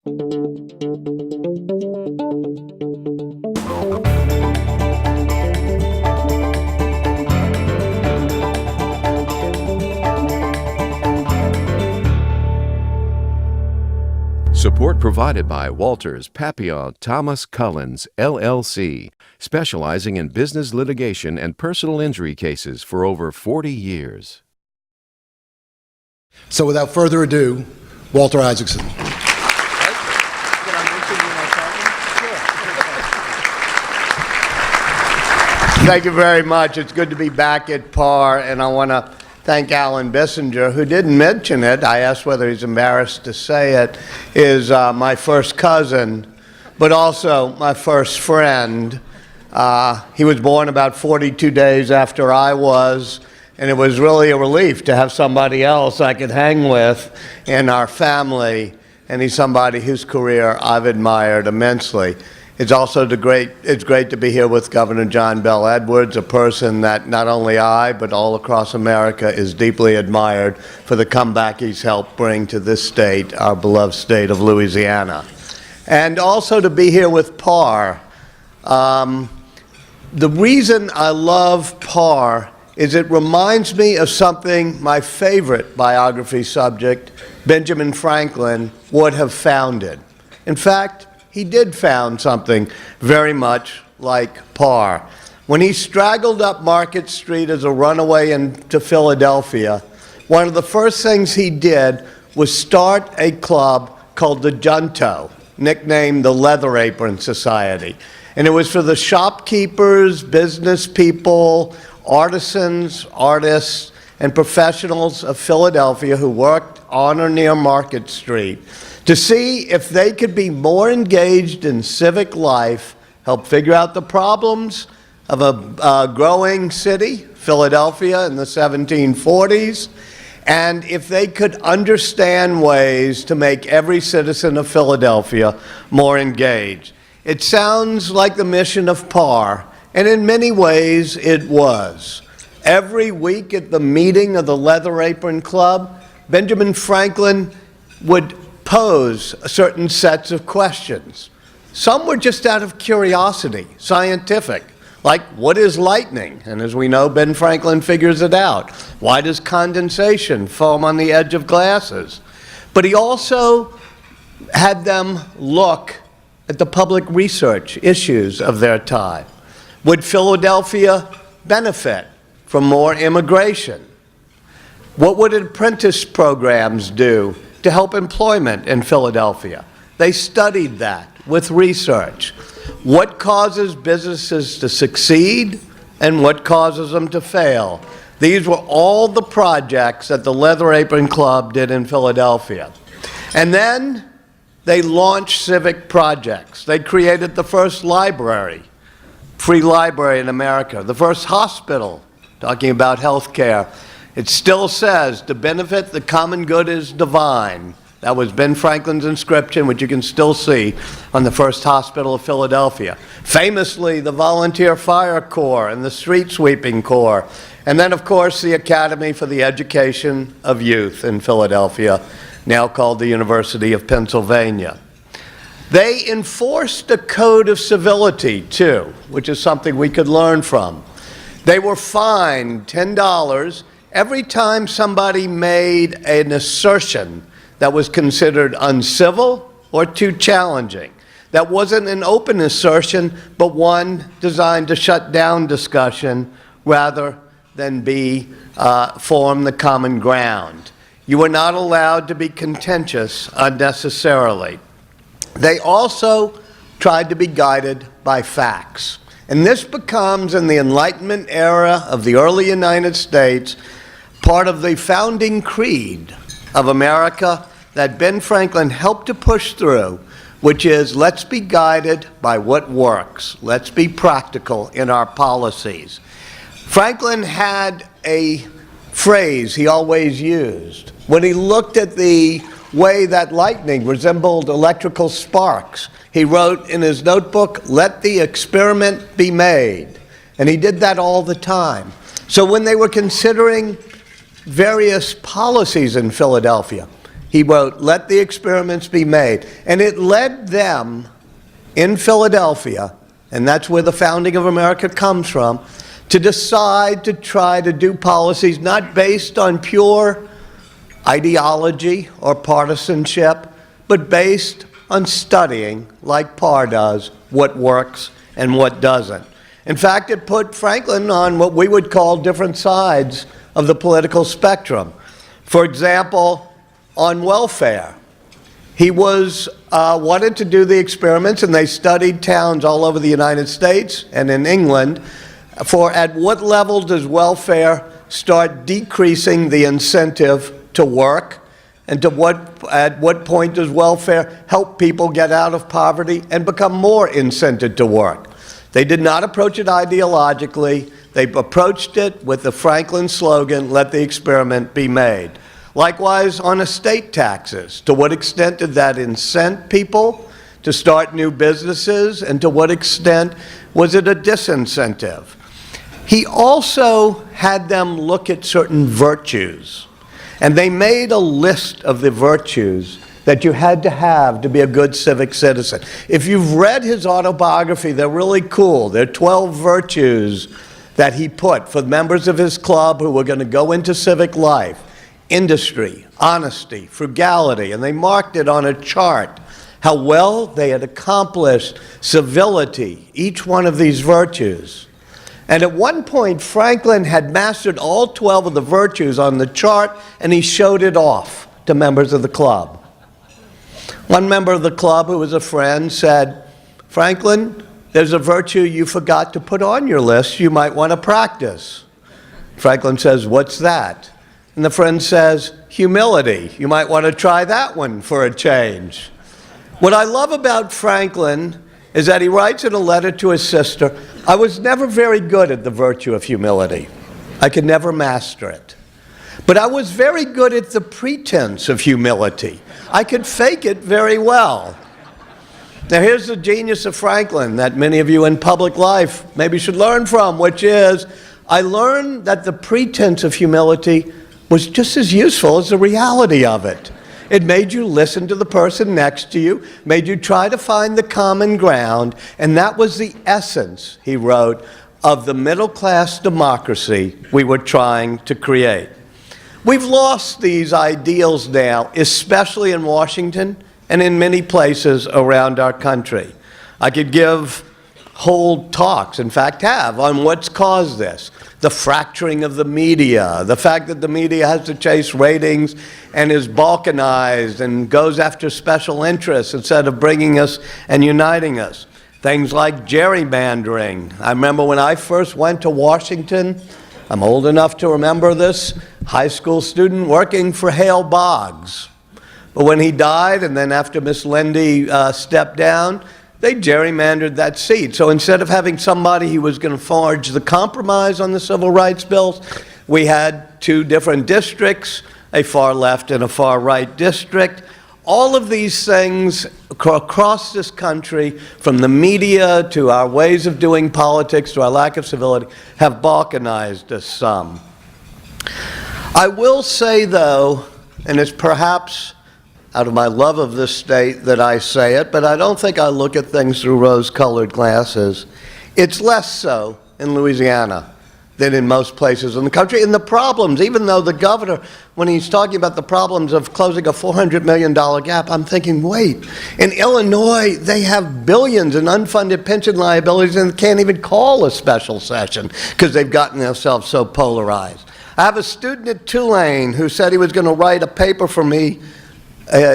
Support provided by Walters, Papillon, Thomas Cullins, LLC, specializing in business litigation and personal injury cases for over 40 years. So without further ado, Walter Isaacson. Thank you very much. It's good to be back at PAR, and I want to thank Alan Bissinger, who didn't mention it. I asked whether he's embarrassed to say it, is my first cousin, but also my first friend. He was born about 42 days after I was, and it was really a relief to have somebody else I could hang with in our family, and he's somebody whose career I've admired immensely. It's also it's great to be here with Governor John Bell Edwards, a person that not only I, but all across America is deeply admired for the comeback he's helped bring to this state, our beloved state of Louisiana. And also to be here with PAR. The reason I love PAR is it reminds me of something my favorite biography subject, Benjamin Franklin, would have founded. In fact, he did found something very much like PAR. When he straggled up Market Street as a runaway into Philadelphia, one of the first things he did was start a club called the Junto, nicknamed the Leather Apron Society. And it was for the shopkeepers, business people, artisans, artists, and professionals of Philadelphia who worked on or near Market Street to see if they could be more engaged in civic life, help figure out the problems of a growing city, Philadelphia, in the 1740s, and if they could understand ways to make every citizen of Philadelphia more engaged. It sounds like the mission of PAR, and in many ways it was. Every week at the meeting of the Leather Apron Club, Benjamin Franklin would pose certain sets of questions. Some were just out of curiosity, scientific, like what is lightning? And as we know, Ben Franklin figures it out. Why does condensation foam on the edge of glasses? But he also had them look at the public research issues of their time. Would Philadelphia benefit from more immigration? What would apprentice programs do to help employment in Philadelphia? They studied that with research. What causes businesses to succeed and what causes them to fail? These were all the projects that the Leather Apron Club did in Philadelphia. And then they launched civic projects. They created the first library, free library in America, the first hospital, talking about health care. It still says, to benefit the common good is divine. That was Ben Franklin's inscription, which you can still see on the first hospital of Philadelphia. Famously, the Volunteer Fire Corps and the Street Sweeping Corps. And then, of course, the Academy for the Education of Youth in Philadelphia, now called the University of Pennsylvania. They enforced a code of civility, too, which is something we could learn from. They were fined $10 every time somebody made an assertion that was considered uncivil or too challenging. That wasn't an open assertion, but one designed to shut down discussion rather than form the common ground. You were not allowed to be contentious unnecessarily. They also tried to be guided by facts. And this becomes, in the Enlightenment era of the early United States, part of the founding creed of America that Ben Franklin helped to push through, which is, let's be guided by what works. Let's be practical in our policies. Franklin had a phrase he always used. When he looked at the way that lightning resembled electrical sparks, he wrote in his notebook, "Let the experiment be made." And he did that all the time. So when they were considering various policies in Philadelphia, He wrote, "Let the experiments be made." And it led them in Philadelphia, and that's where the founding of America comes from, to decide to try to do policies not based on pure ideology or partisanship, but based on studying, like Parr does, what works and what doesn't. In fact, it put Franklin on what we would call different sides of the political spectrum. For example, on welfare. He wanted to do the experiments, and they studied towns all over the United States and in England for at what level does welfare start decreasing the incentive to work, and at what point does welfare help people get out of poverty and become more incented to work. They did not approach it ideologically. They approached it with the Franklin slogan, "Let the experiment be made." Likewise, on estate taxes, to what extent did that incent people to start new businesses, and to what extent was it a disincentive? He also had them look at certain virtues, and they made a list of the virtues that you had to have to be a good civic citizen. If you've read his autobiography, they're really cool. They're 12 virtues that he put for members of his club who were going to go into civic life: industry, honesty, frugality, and they marked it on a chart how well they had accomplished civility, each one of these virtues. And at one point, Franklin had mastered all 12 of the virtues on the chart, and he showed it off to members of the club. One member of the club, who was a friend, said, "Franklin, there's a virtue you forgot to put on your list you might want to practice." Franklin says, "What's that?" And the friend says, "Humility. You might want to try that one for a change." What I love about Franklin is that he writes in a letter to his sister, "I was never very good at the virtue of humility. I could never master it. But I was very good at the pretense of humility. I could fake it very well." Now here's the genius of Franklin that many of you in public life maybe should learn from, which is, I learned that the pretense of humility was just as useful as the reality of it. It made you listen to the person next to you, made you try to find the common ground, and that was the essence, he wrote, of the middle-class democracy we were trying to create. We've lost these ideals now, especially in Washington and in many places around our country. I could give whole talks, in fact have, on what's caused this. The fracturing of the media, the fact that the media has to chase ratings and is balkanized and goes after special interests instead of bringing us and uniting us. Things like gerrymandering. I remember when I first went to Washington, I'm old enough to remember this, high school student working for Hale Boggs. But when he died, and then after Miss Lindy stepped down, they gerrymandered that seat. So instead of having somebody who was going to forge the compromise on the civil rights bills, we had two different districts, a far left and a far right district. All of these things across this country, from the media to our ways of doing politics to our lack of civility, have balkanized us some. I will say, though, and it's perhaps out of my love of this state that I say it, but I don't think I look at things through rose-colored glasses. It's less so in Louisiana than in most places in the country. And the problems, even though the governor, when he's talking about the problems of closing a $400 million gap, I'm thinking, wait, in Illinois, they have billions in unfunded pension liabilities and can't even call a special session because they've gotten themselves so polarized. I have a student at Tulane who said he was going to write a paper for me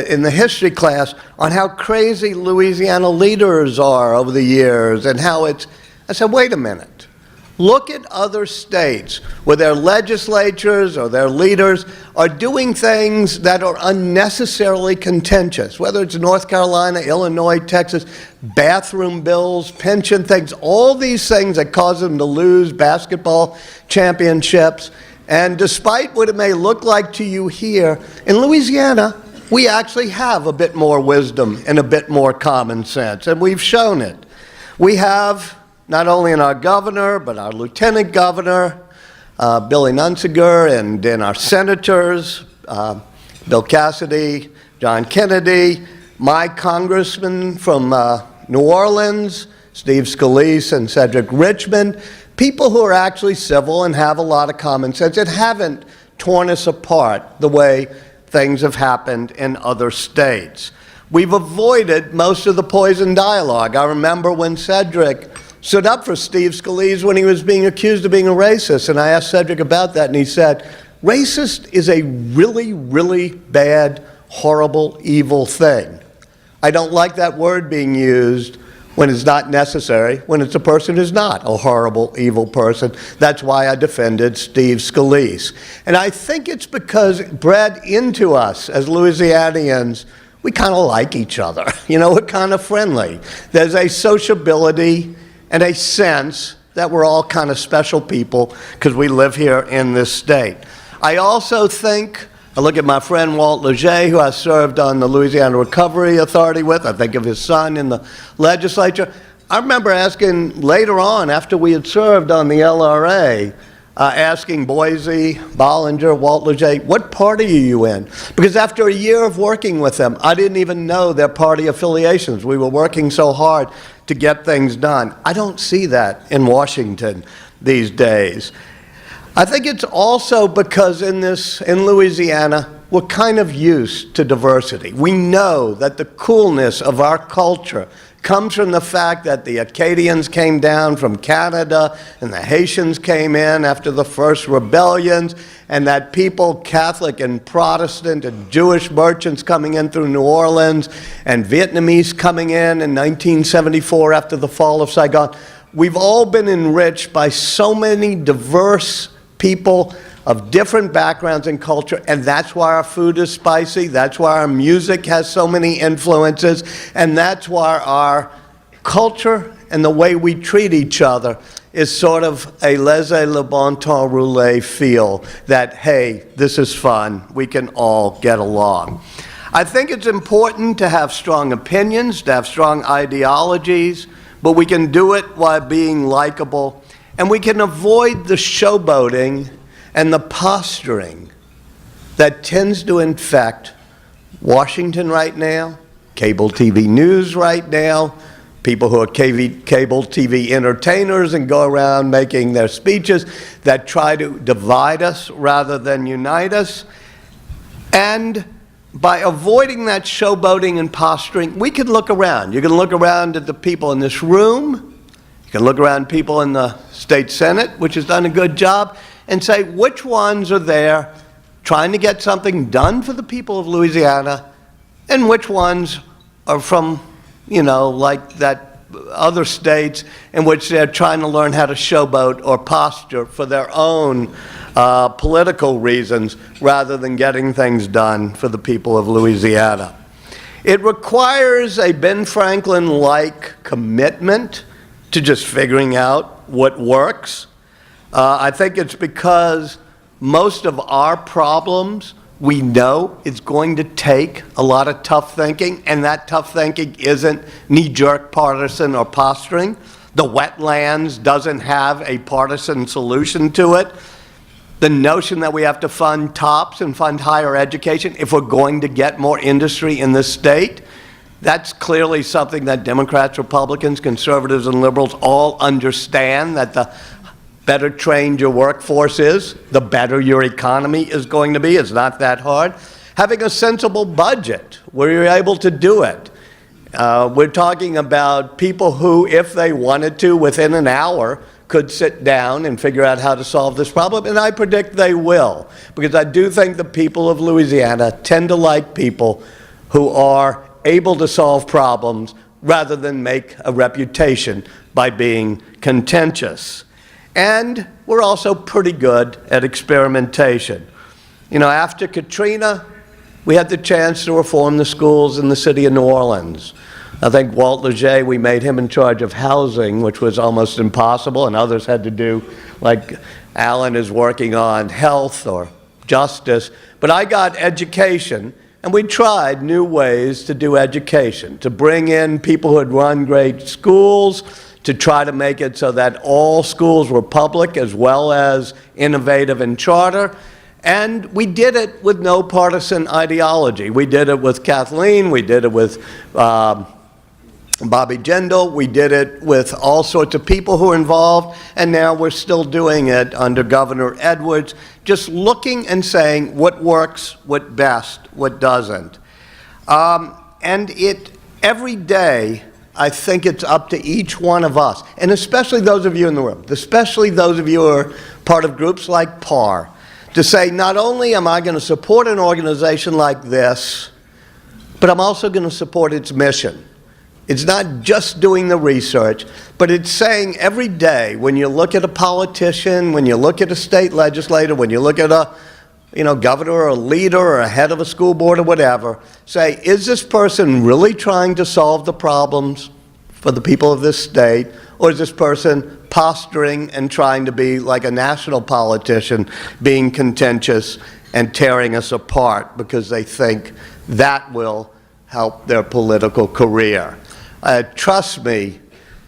in the history class on how crazy Louisiana leaders are over the years and how it's, I said, wait a minute. Look at other states where their legislatures or their leaders are doing things that are unnecessarily contentious, whether it's North Carolina, Illinois, Texas, bathroom bills, pension things, all these things that cause them to lose basketball championships. And despite what it may look like to you here, in Louisiana, we actually have a bit more wisdom and a bit more common sense, and we've shown it. We have, not only in our governor, but our lieutenant governor, Billy Nunziger, and in our senators, Bill Cassidy, John Kennedy, my congressman from New Orleans, Steve Scalise and Cedric Richmond, people who are actually civil and have a lot of common sense and haven't torn us apart the way things have happened in other states. We've avoided most of the poison dialogue. I remember when Cedric stood up for Steve Scalise when he was being accused of being a racist, and I asked Cedric about that, and he said, racist is a really, really bad, horrible, evil thing. I don't like that word being used when it's not necessary, when it's a person who's not a horrible, evil person. That's why I defended Steve Scalise. And I think it's because bred into us as Louisianians, we kind of like each other. You know, we're kind of friendly. There's a sociability and a sense that we're all kind of special people because we live here in this state. I also think, I look at my friend Walt Leger, who I served on the Louisiana Recovery Authority with. I think of his son in the legislature. I remember asking later on, after we had served on the LRA, asking Boise, Bollinger, Walt Leger, what party are you in? Because after a year of working with them, I didn't even know their party affiliations. We were working so hard to get things done. I don't see that in Washington these days. I think it's also because in Louisiana, we're kind of used to diversity. We know that the coolness of our culture comes from the fact that the Acadians came down from Canada and the Haitians came in after the first rebellions, and that people, Catholic and Protestant and Jewish merchants coming in through New Orleans and Vietnamese coming in 1974 after the fall of Saigon. We've all been enriched by so many diverse people of different backgrounds and culture, and that's why our food is spicy, that's why our music has so many influences, and that's why our culture and the way we treat each other is sort of a laissez-le-bon-temps roulé feel that, hey, this is fun, we can all get along. I think it's important to have strong opinions, to have strong ideologies, but we can do it while being likable. And we can avoid the showboating and the posturing that tends to infect Washington right now, cable TV news right now, people who are cable TV entertainers and go around making their speeches that try to divide us rather than unite us. And by avoiding that showboating and posturing, we can look around. You can look around at the people in this room. You can look around people in the state Senate, which has done a good job, and say which ones are there trying to get something done for the people of Louisiana, and which ones are from, you know, like that other states in which they're trying to learn how to showboat or posture for their own political reasons rather than getting things done for the people of Louisiana. It requires a Ben Franklin-like commitment to just figuring out what works. I think it's because most of our problems, we know it's going to take a lot of tough thinking, and that tough thinking isn't knee-jerk partisan or posturing. The wetlands doesn't have a partisan solution to it. The notion that we have to fund TOPS and fund higher education if we're going to get more industry in this state, that's clearly something that Democrats, Republicans, conservatives, and liberals all understand, that the better trained your workforce is, the better your economy is going to be. It's not that hard. Having a sensible budget where you're able to do it. We're talking about people who, if they wanted to, within an hour, could sit down and figure out how to solve this problem, and I predict they will, because I do think the people of Louisiana tend to like people who are able to solve problems rather than make a reputation by being contentious. And we're also pretty good at experimentation. You know, after Katrina, we had the chance to reform the schools in the city of New Orleans. I think Walt Leger, we made him in charge of housing, which was almost impossible, and others had to do, like Alan is working on health or justice. But I got education, and we tried new ways to do education, to bring in people who had run great schools, to try to make it so that all schools were public as well as innovative and charter. And we did it with no partisan ideology. We did it with Kathleen, we did it with Bobby Jindal, we did it with all sorts of people who are involved, and now we're still doing it under Governor Edwards, just looking and saying what works, what best, what doesn't. And every day, I think it's up to each one of us, and especially those of you in the room, especially those of you who are part of groups like PAR, to say not only am I going to support an organization like this, but I'm also going to support its mission. It's not just doing the research, but it's saying every day when you look at a politician, when you look at a state legislator, when you look at a governor or a leader or a head of a school board or whatever, say, is this person really trying to solve the problems for the people of this state, or is this person posturing and trying to be like a national politician, being contentious and tearing us apart because they think that will help their political career? Trust me,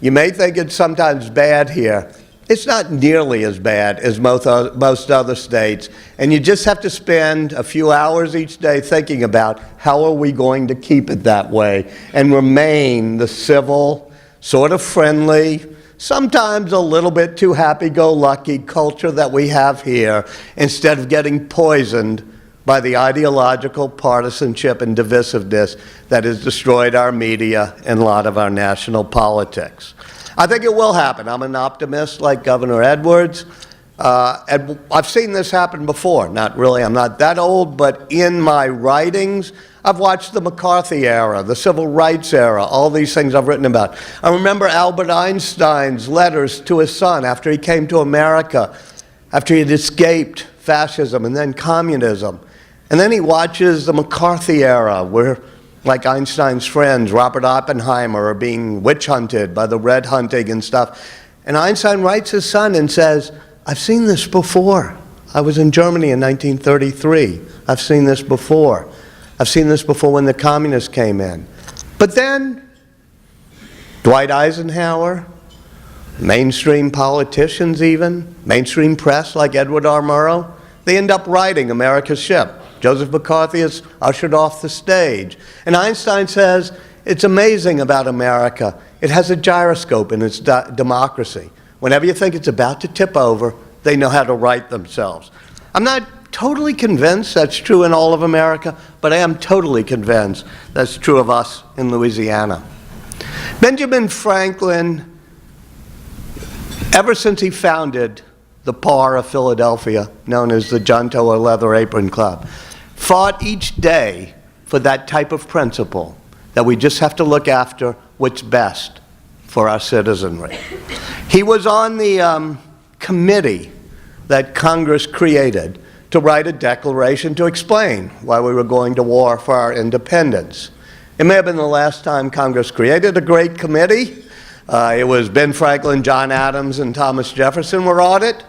you may think it's sometimes bad here. It's not nearly as bad as most other states, and you just have to spend a few hours each day thinking about how are we going to keep it that way and remain the civil, sort of friendly, sometimes a little bit too happy-go-lucky culture that we have here, instead of getting poisoned by the ideological partisanship and divisiveness that has destroyed our media and a lot of our national politics. I think it will happen. I'm an optimist like Governor Edwards. And I've seen this happen before. Not really, I'm not that old, but in my writings, I've watched the McCarthy era, the civil rights era, all these things I've written about. I remember Albert Einstein's letters to his son after he came to America, after he had escaped fascism and then communism. And then he watches the McCarthy era where, like Einstein's friends, Robert Oppenheimer, are being witch hunted by the red hunting and stuff. And Einstein writes his son and says, I've seen this before. I was in Germany in 1933. I've seen this before. I've seen this before when the communists came in. But then, Dwight Eisenhower, mainstream politicians even, mainstream press like Edward R. Murrow, they end up writing America's Ship. Joseph McCarthy is ushered off the stage. And Einstein says, it's amazing about America. It has a gyroscope in its democracy. Whenever you think it's about to tip over, they know how to right themselves. I'm not totally convinced that's true in all of America, but I am totally convinced that's true of us in Louisiana. Benjamin Franklin, ever since he founded the PAR of Philadelphia, known as the Junto or Leather Apron Club, fought each day for that type of principle, that we just have to look after what's best for our citizenry. He was on the committee that Congress created to write a declaration to explain why we were going to war for our independence. It may have been the last time Congress created a great committee. It was Ben Franklin, John Adams, and Thomas Jefferson were on it.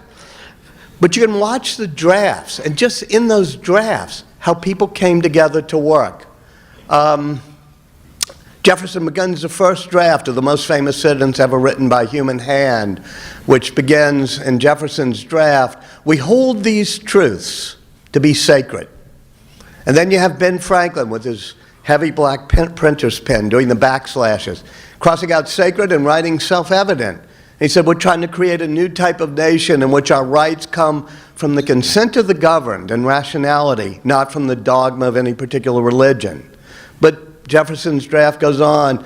But you can watch the drafts, and just in those drafts, how people came together to work. Jefferson begins the first draft of the most famous sentence ever written by human hand, which begins in Jefferson's draft, we hold these truths to be sacred. And then you have Ben Franklin with his heavy black printer's pen doing the backslashes, crossing out sacred and writing self-evident. He said, we're trying to create a new type of nation in which our rights come from the consent of the governed and rationality, not from the dogma of any particular religion. But Jefferson's draft goes on,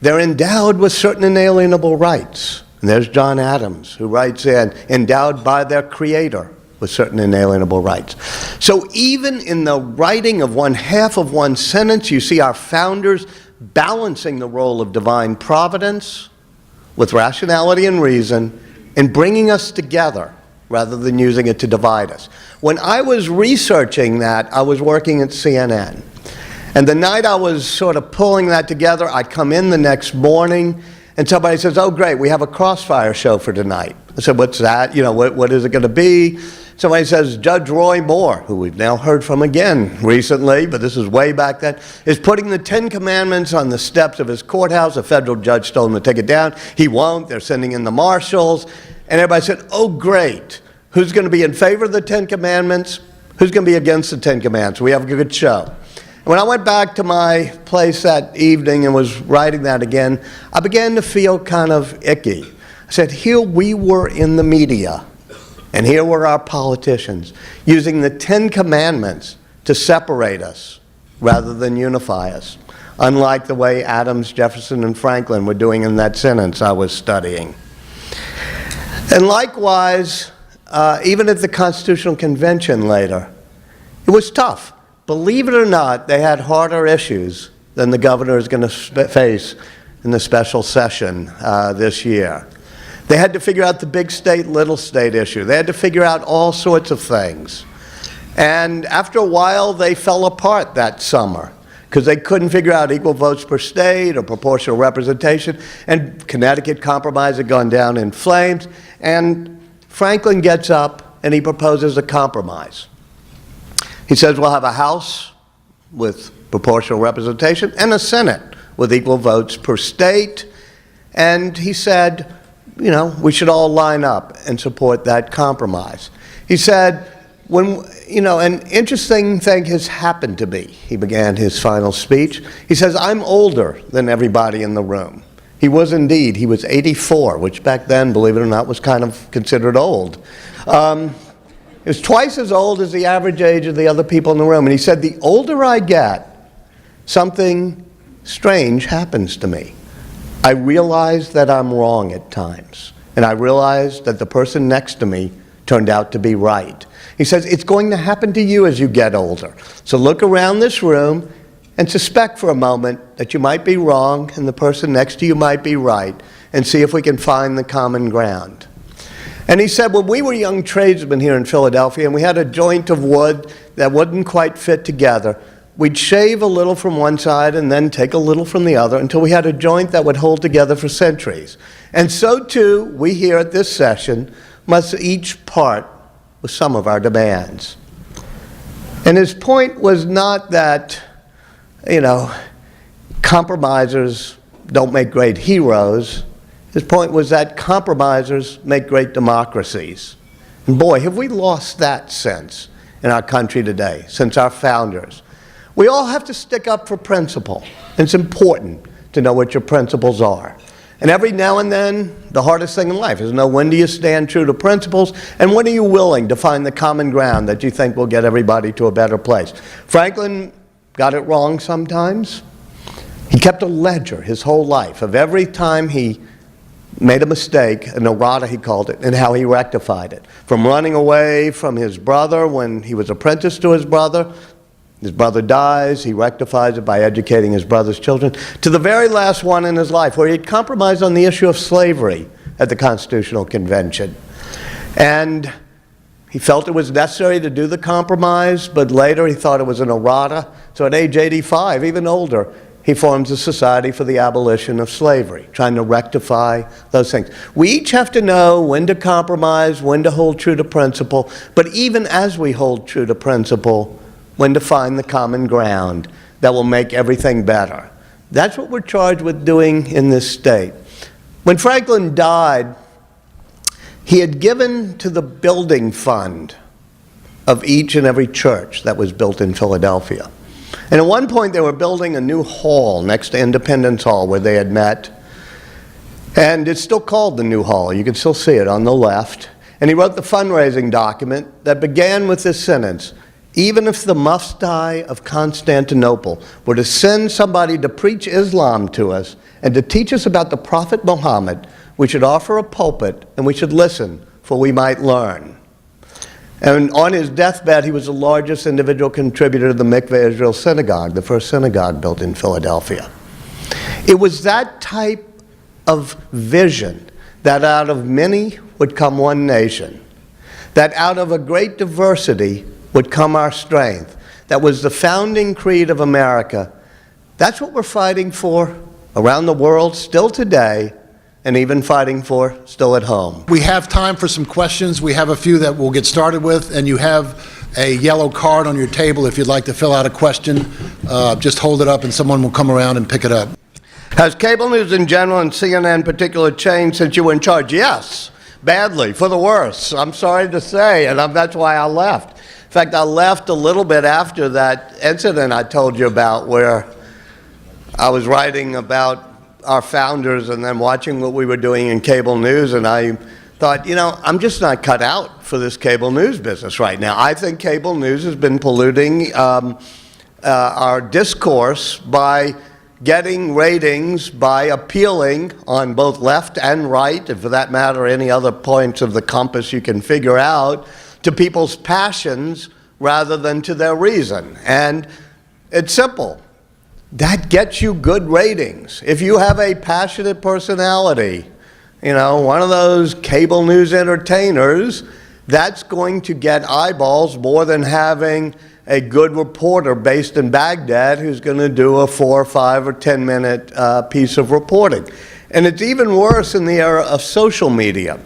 they're endowed with certain inalienable rights. And there's John Adams, who writes in, endowed by their creator with certain inalienable rights. So even in the writing of one half of one sentence, you see our founders balancing the role of divine providence with rationality and reason, and bringing us together rather than using it to divide us. When I was researching that, I was working at CNN. And the night I was sort of pulling that together, I'd come in the next morning, and somebody says, oh great, we have a Crossfire show for tonight. I said, what's that? You know, what is it going to be? Somebody says, Judge Roy Moore, who we've now heard from again recently, but this is way back then, is putting the 10 Commandments on the steps of his courthouse. A federal judge told him to take it down. He won't. They're sending in the marshals. And everybody said, oh, great. Who's going to be in favor of the 10 Commandments? Who's going to be against the Ten Commandments? We have a good show. And when I went back to my place that evening and was writing that again, I began to feel kind of icky. I said, here we were in the media, and here were our politicians using the Ten Commandments to separate us rather than unify us, unlike the way Adams, Jefferson, and Franklin were doing in that sentence I was studying. And likewise, even at the Constitutional Convention later, it was tough. Believe it or not, they had harder issues than the governor is going to face in the special session this year. They had to figure out the big state, little state issue. They had to figure out all sorts of things. And after a while, they fell apart that summer because they couldn't figure out equal votes per state or proportional representation. And Connecticut compromise had gone down in flames. And Franklin gets up and he proposes a compromise. He says we'll have a House with proportional representation and a Senate with equal votes per state. And he said, you know, we should all line up and support that compromise. He said, when, you know, an interesting thing has happened to me, he began his final speech. He says, I'm older than everybody in the room. He was indeed. He was 84, which back then, believe it or not, was kind of considered old. He was twice as old as the average age of the other people in the room. And he said, the older I get, something strange happens to me. I realize that I'm wrong at times. And I realize that the person next to me turned out to be right. He says, it's going to happen to you as you get older. So look around this room and suspect for a moment that you might be wrong and the person next to you might be right, and see if we can find the common ground. And he said, when we were young tradesmen here in Philadelphia and we had a joint of wood that wouldn't quite fit together, we'd shave a little from one side and then take a little from the other until we had a joint that would hold together for centuries. And so too, we here at this session must each part with some of our demands. And his point was not that, you know, compromisers don't make great heroes. His point was that compromisers make great democracies. And boy, have we lost that sense in our country today, since our founders. We all have to stick up for principle. And it's important to know what your principles are. And every now and then, the hardest thing in life is to know when do you stand true to principles and when are you willing to find the common ground that you think will get everybody to a better place. Franklin got it wrong sometimes. He kept a ledger his whole life of every time he made a mistake, an errata he called it, and how he rectified it. From running away from his brother when he was apprenticed to his brother dies, he rectifies it by educating his brother's children, to the very last one in his life where he had compromised on the issue of slavery at the Constitutional Convention. And he felt it was necessary to do the compromise, but later he thought it was an errata. So at age 85, even older, he forms a Society for the Abolition of Slavery, trying to rectify those things. We each have to know when to compromise, when to hold true to principle, but even as we hold true to principle, when to find the common ground that will make everything better. That's what we're charged with doing in this state. When Franklin died, he had given to the building fund of each and every church that was built in Philadelphia. And at one point they were building a new hall next to Independence Hall where they had met. And it's still called the New Hall. You can still see it on the left. And he wrote the fundraising document that began with this sentence: even if the Mufti of Constantinople were to send somebody to preach Islam to us and to teach us about the Prophet Muhammad, we should offer a pulpit and we should listen, for we might learn. And on his deathbed, he was the largest individual contributor to the Mikveh Israel Synagogue, the first synagogue built in Philadelphia. It was that type of vision that out of many would come one nation, that out of a great diversity would come our strength. That was the founding creed of America. That's what we're fighting for around the world still today, and even fighting for still at home. We have time for some questions. We have a few that we'll get started with, and you have a yellow card on your table if you'd like to fill out a question. Just hold it up and someone will come around and pick it up. Has cable news in general and CNN in particular changed since you were in charge? Yes, badly, for the worse. I'm sorry to say, and that's why I left. fact, I left a little bit after that incident I told you about, where I was writing about our founders and then watching what we were doing in cable news, and I thought, you know, I'm just not cut out for this cable news business right now. I think cable news has been polluting our discourse by getting ratings, by appealing on both left and right, and for that matter, any other points of the compass you can figure out, to people's passions rather than to their reason. And it's simple. That gets you good ratings. If you have a passionate personality, you know, one of those cable news entertainers, that's going to get eyeballs more than having a good reporter based in Baghdad who's going to do a 4 or 5 or 10 minute piece of reporting. And it's even worse in the era of social media,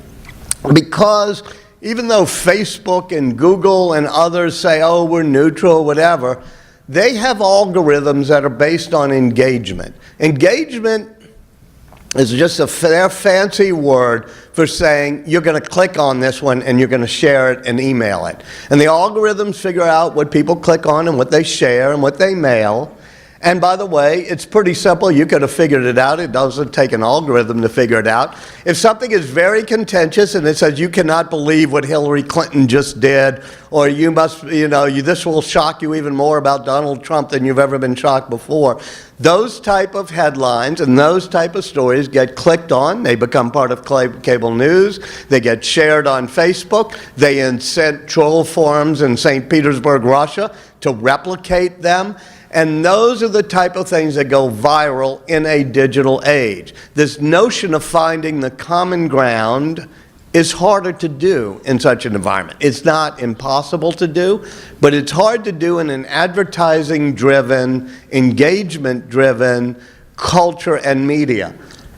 because even though Facebook and Google and others say, oh, we're neutral, whatever, they have algorithms that are based on engagement. Engagement is just their fancy word for saying you're going to click on this one and you're going to share it and email it. And the algorithms figure out what people click on and what they share and what they mail. And by the way, it's pretty simple. You could have figured it out. It doesn't take an algorithm to figure it out. If something is very contentious and it says you cannot believe what Hillary Clinton just did, or you must, you know, this will shock you even more about Donald Trump than you've ever been shocked before, those type of headlines and those type of stories get clicked on. They become part of cable news. They get shared on Facebook. They incent troll forums in St. Petersburg, Russia, to replicate them. And those are the type of things that go viral in a digital age. This notion of finding the common ground is harder to do in such an environment. It's not impossible to do, but it's hard to do in an advertising-driven, engagement-driven culture and media.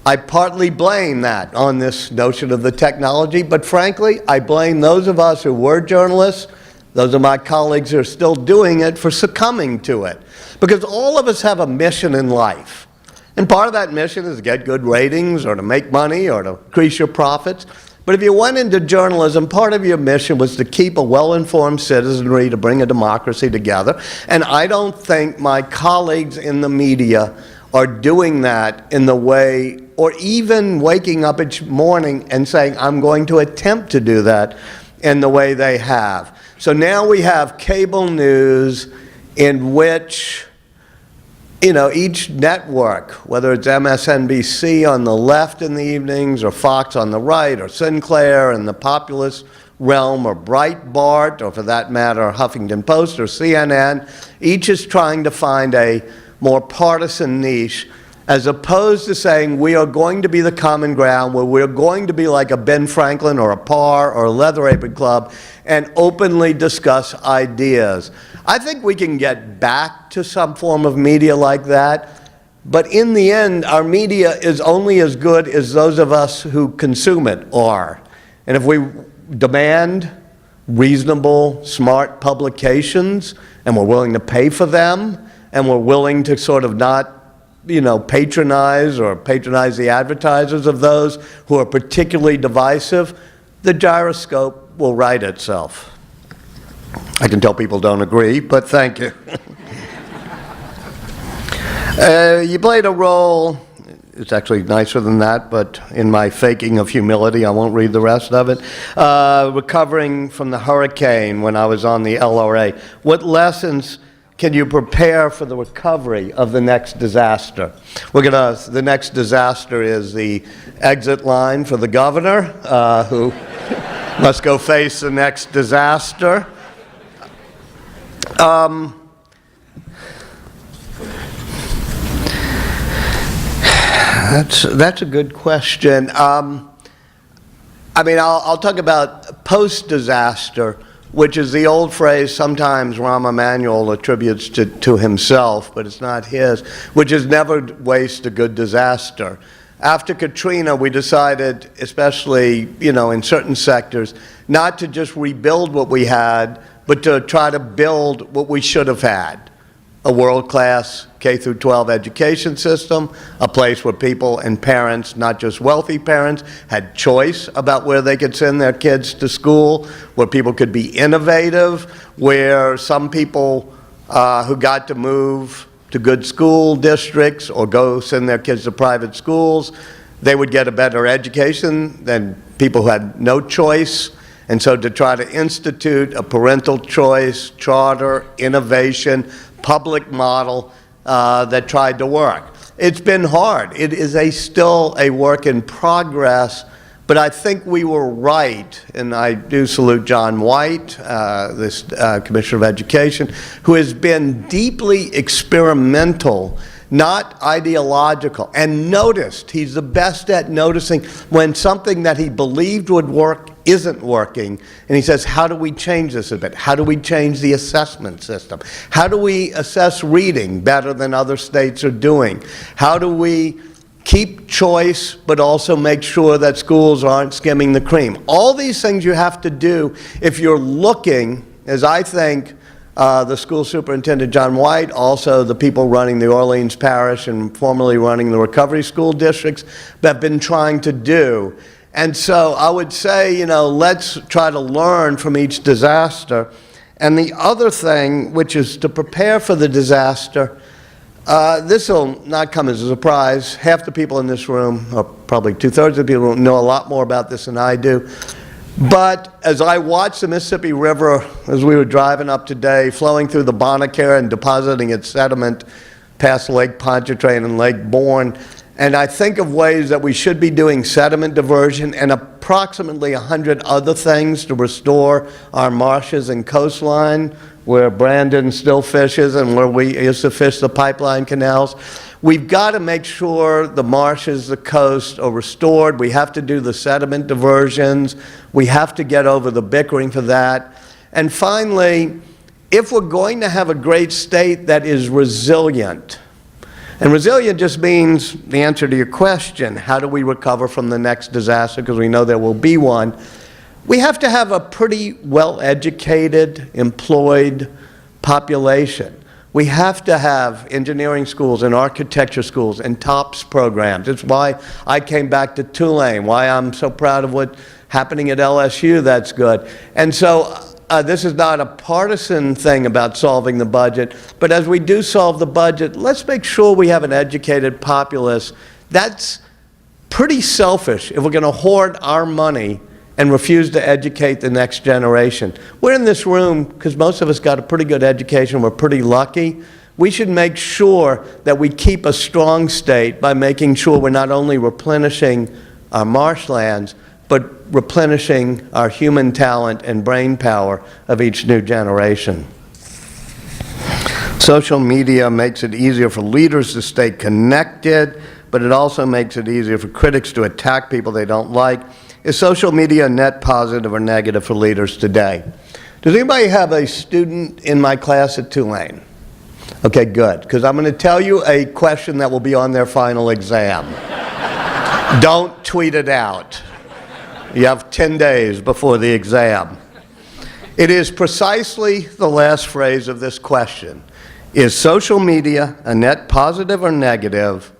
I partly blame that on this notion of the technology, but frankly, I blame those of us who were journalists, those of my colleagues who are still doing it, for succumbing to it. Because all of us have a mission in life. And part of that mission is to get good ratings or to make money or to increase your profits. But if you went into journalism, part of your mission was to keep a well-informed citizenry, to bring a democracy together. And I don't think my colleagues in the media are doing that in the way, or even waking up each morning and saying, I'm going to attempt to do that in the way they have. So now we have cable news in which, you know, each network, whether it's MSNBC on the left in the evenings, or Fox on the right, or Sinclair in the populist realm, or Breitbart, or for that matter, Huffington Post or CNN, each is trying to find a more partisan niche, as opposed to saying we are going to be the common ground, where we're going to be like a Ben Franklin or a Parr or a Leather Apron Club and openly discuss ideas. I think we can get back to some form of media like that, but in the end, our media is only as good as those of us who consume it are. And if we demand reasonable, smart publications, and we're willing to pay for them, and we're willing to sort of not, you know, patronize the advertisers of those who are particularly divisive, the gyroscope will right itself. I can tell people don't agree, but thank you. You played a role, it's actually nicer than that, but in my faking of humility, I won't read the rest of it, recovering from the hurricane when I was on the LRA. What lessons can you prepare for the recovery of the next disaster? The next disaster is the exit line for the governor, who must go face the next disaster. That's a good question. I mean, I'll talk about post-disaster, which is the old phrase sometimes Rahm Emanuel attributes to himself, but it's not his, which is never waste a good disaster. After Katrina, we decided, especially, you know, in certain sectors, not to just rebuild what we had, but to try to build what we should have had: a world-class K through 12 education system, a place where people and parents, not just wealthy parents, had choice about where they could send their kids to school, where people could be innovative, where some people who got to move to good school districts or go send their kids to private schools, they would get a better education than people who had no choice. And so to try to institute a parental choice, charter, innovation, public model that tried to work. It's been hard. It is still a work in progress, but I think we were right, and I do salute John White, this Commissioner of Education, who has been deeply experimental, not ideological, and noticed. He's the best at noticing when something that he believed would work isn't working, and he says, how do we change this a bit? How do we change the assessment system? How do we assess reading better than other states are doing? How do we keep choice, but also make sure that schools aren't skimming the cream? All these things you have to do if you're looking, as I think the school superintendent, John White, also the people running the Orleans Parish and formerly running the recovery school districts, have been trying to do. And so I would say, you know, let's try to learn from each disaster. And the other thing, which is to prepare for the disaster, this will not come as a surprise. Half the people in this room, or probably two-thirds of the people, know a lot more about this than I do. But as I watched the Mississippi River, as we were driving up today, flowing through the Bonacare and depositing its sediment past Lake Pontchartrain and Lake Bourne, and I think of ways that we should be doing sediment diversion and approximately 100 other things to restore our marshes and coastline, where Brandon still fishes and where we used to fish the pipeline canals. We've got to make sure the marshes, the coast are restored. We have to do the sediment diversions. We have to get over the bickering for that. And finally, if we're going to have a great state that is resilient, and resilient just means the answer to your question, how do we recover from the next disaster, because we know there will be one. We have to have a pretty well-educated, employed population. We have to have engineering schools and architecture schools and TOPS programs. It's why I came back to Tulane, why I'm so proud of what's happening at LSU that's good. And so this is not a partisan thing about solving the budget, but as we do solve the budget, let's make sure we have an educated populace. That's pretty selfish if we're going to hoard our money and refuse to educate the next generation. We're in this room because most of us got a pretty good education. We're pretty lucky. We should make sure that we keep a strong state by making sure we're not only replenishing our marshlands, but replenishing our human talent and brain power of each new generation. Social media makes it easier for leaders to stay connected, but it also makes it easier for critics to attack people they don't like. Is social media net positive or negative for leaders today? Does anybody have a student in my class at Tulane? Okay, good, because I'm going to tell you a question that will be on their final exam. Don't tweet it out. You have 10 days before the exam. It is precisely the last phrase of this question. Is social media a net positive or negative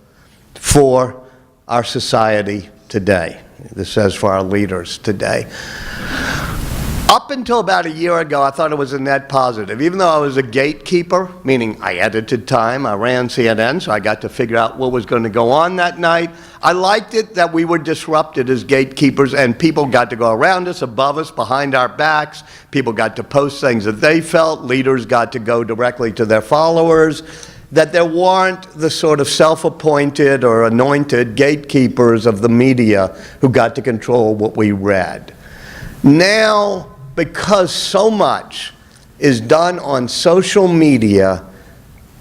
for our society today? This says for our leaders today. Up until about a year ago, I thought it was a net positive. Even though I was a gatekeeper, meaning I edited time, I ran CNN, so I got to figure out what was going to go on that night. I liked it that we were disrupted as gatekeepers and people got to go around us, above us, behind our backs. People got to post things that they felt. Leaders got to go directly to their followers. That there weren't the sort of self-appointed or anointed gatekeepers of the media who got to control what we read. Now, because so much is done on social media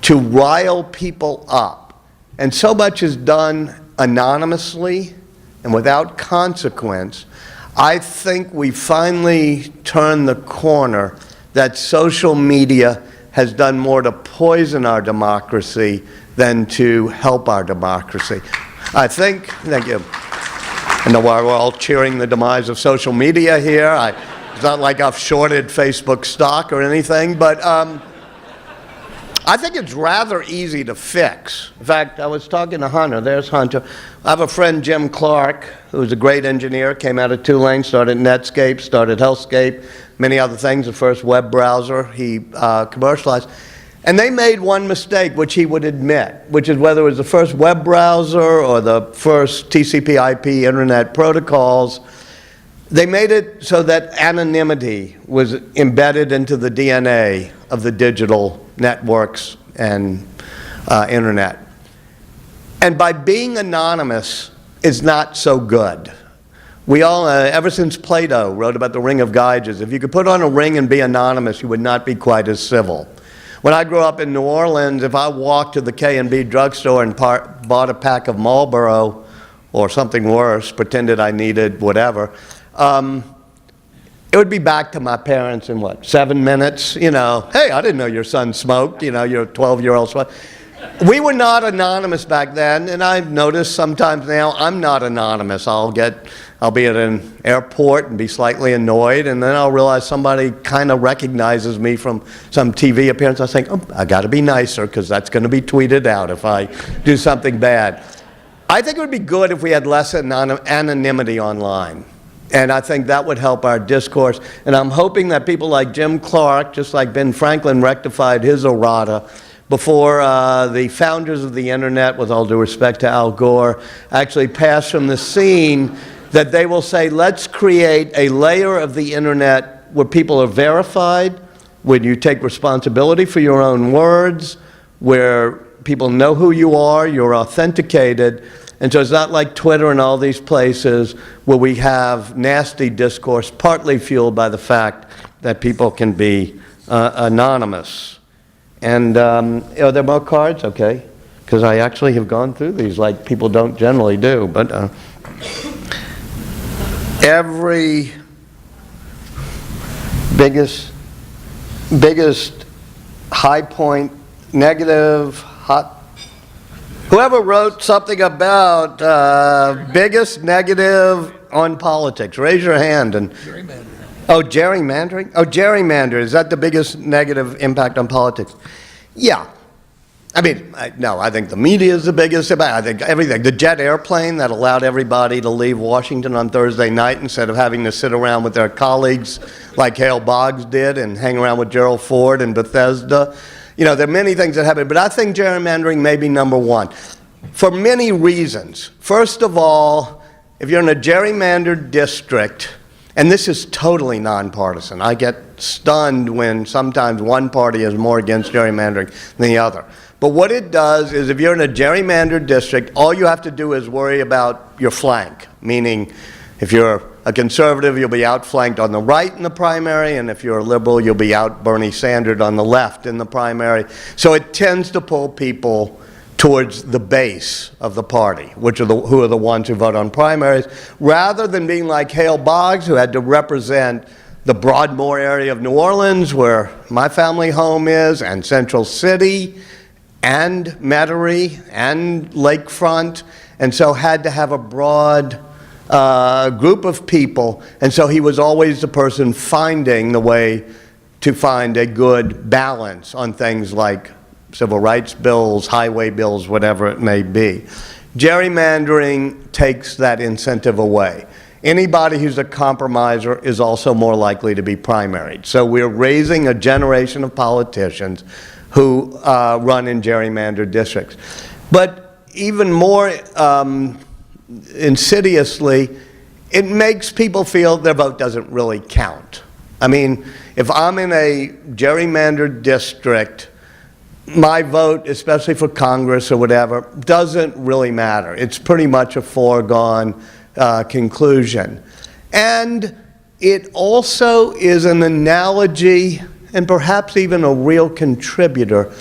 to rile people up, and so much is done anonymously and without consequence, I think we finally turned the corner that social media has done more to poison our democracy than to help our democracy. I think, thank you. I know why we're all cheering the demise of social media here. It's not like I've shorted Facebook stock or anything, but I think it's rather easy to fix. In fact, I was talking to Hunter. There's Hunter. I have a friend, Jim Clark, who's a great engineer, came out of Tulane, started Netscape, started Healthscape, many other things, the first web browser he commercialized. And they made one mistake, which he would admit, which is whether it was the first web browser or the first TCP/IP internet protocols, they made it so that anonymity was embedded into the DNA of the digital networks and internet. And by being anonymous is not so good. We all, ever since Plato wrote about the ring of Gyges, if you could put on a ring and be anonymous, you would not be quite as civil. When I grew up in New Orleans, if I walked to the K&B drugstore and bought a pack of Marlboro or something worse, pretended I needed whatever, it would be back to my parents in what, 7 minutes? You know, hey, I didn't know your son smoked, you know, your 12-year-old son. We were not anonymous back then, and I've noticed sometimes now I'm not anonymous. I'll be at an airport and be slightly annoyed, and then I'll realize somebody kind of recognizes me from some TV appearance. I think, oh, I got to be nicer because that's going to be tweeted out if I do something bad. I think it would be good if we had less anonymity online. And I think that would help our discourse. And I'm hoping that people like Jim Clark, just like Ben Franklin rectified his errata, before the founders of the internet, with all due respect to Al Gore, actually pass from the scene, that they will say, let's create a layer of the internet where people are verified, when you take responsibility for your own words, where people know who you are, you're authenticated. And so it's not like Twitter and all these places where we have nasty discourse, partly fueled by the fact that people can be anonymous. And are there more cards? Okay. Because I actually have gone through these like people don't generally do. But every biggest high point, negative, hot. Whoever wrote something about biggest negative on politics, raise your hand. And gerrymandering. Oh, gerrymandering? Oh, gerrymander. Is that the biggest negative impact on politics? Yeah. I mean, no, I think the media is the biggest impact. I think everything. The jet airplane that allowed everybody to leave Washington on Thursday night instead of having to sit around with their colleagues like Hale Boggs did and hang around with Gerald Ford in Bethesda. You know, there are many things that happen, but I think gerrymandering may be number one for many reasons. First of all, if you're in a gerrymandered district, and this is totally nonpartisan. I get stunned when sometimes one party is more against gerrymandering than the other. But what it does is if you're in a gerrymandered district, all you have to do is worry about your flank, meaning if you're a conservative, you'll be outflanked on the right in the primary, and if you're a liberal, you'll be out Bernie Sanders on the left in the primary. So it tends to pull people towards the base of the party, who are the ones who vote on primaries, rather than being like Hale Boggs, who had to represent the Broadmoor area of New Orleans, where my family home is, and Central City, and Metairie, and Lakefront, and so had to have a broad group of people, and so he was always the person finding the way to find a good balance on things like civil rights bills, highway bills, whatever it may be. Gerrymandering takes that incentive away. Anybody who's a compromiser is also more likely to be primaried. So we're raising a generation of politicians who run in gerrymandered districts. But even more insidiously, it makes people feel their vote doesn't really count. I mean, if I'm in a gerrymandered district, my vote, especially for Congress or whatever, doesn't really matter. It's pretty much a foregone conclusion. And it also is an analogy, and perhaps even a real contributor,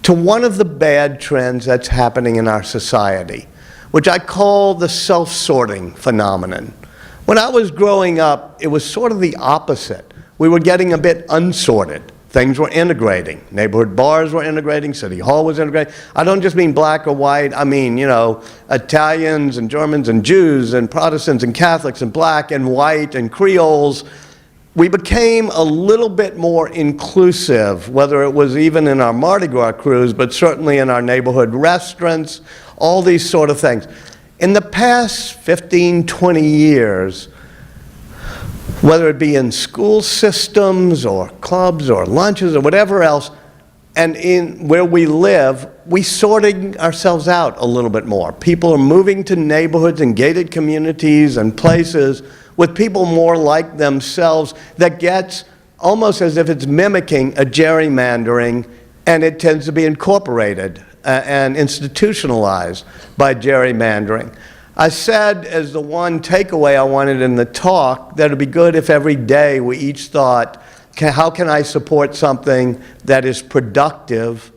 to one of the bad trends that's happening in our society, which I call the self-sorting phenomenon. When I was growing up, it was sort of the opposite. We were getting a bit unsorted. Things were integrating. Neighborhood bars were integrating. City Hall was integrating. I don't just mean black or white. I mean, you know, Italians and Germans and Jews and Protestants and Catholics and black and white and Creoles. we became a little bit more inclusive, whether it was even in our Mardi Gras crews, but certainly in our neighborhood restaurants, all these sort of things. In the past 15, 20 years, whether it be in school systems or clubs or lunches or whatever else, and in where we live, we're sorting ourselves out a little bit more. People are moving to neighborhoods and gated communities and places with people more like themselves that gets almost as if it's mimicking a gerrymandering, and it tends to be incorporated and institutionalized by gerrymandering. I said as the one takeaway I wanted in the talk that it would be good if every day we each thought, how can I support something that is productive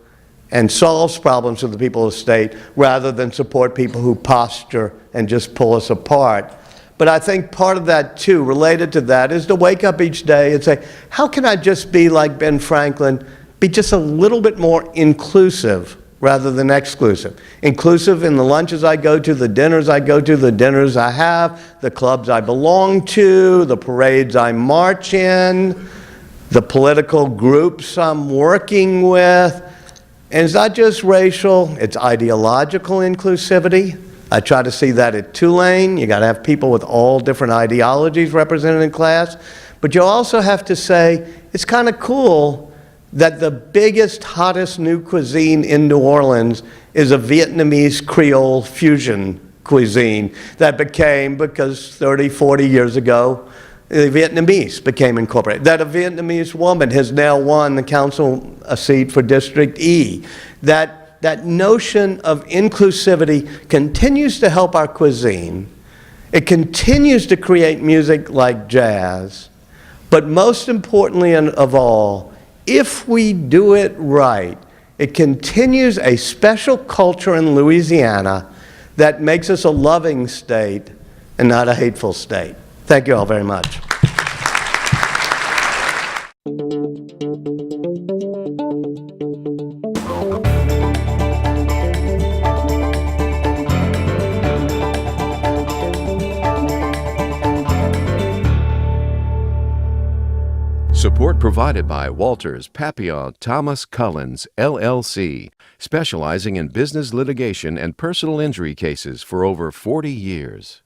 and solves problems for the people of the state rather than support people who posture and just pull us apart. But I think part of that, too, related to that, is to wake up each day and say, how can I just be like Ben Franklin, be just a little bit more inclusive rather than exclusive? Inclusive in the lunches I go to, the dinners I go to, the dinners I have, the clubs I belong to, the parades I march in, the political groups I'm working with. And it's not just racial, it's ideological inclusivity. I try to see that at Tulane. You got to have people with all different ideologies represented in class. But you also have to say, it's kind of cool that the biggest, hottest new cuisine in New Orleans is a Vietnamese Creole fusion cuisine that became, because 30, 40 years ago, the Vietnamese became incorporated. That a Vietnamese woman has now won the council seat for District E. That notion of inclusivity continues to help our cuisine. It continues to create music like jazz. But most importantly and of all, if we do it right, it continues a special culture in Louisiana that makes us a loving state and not a hateful state. Thank you all very much. Support provided by Walters, Papillon, Thomas Cullins, LLC, specializing in business litigation and personal injury cases for over 40 years.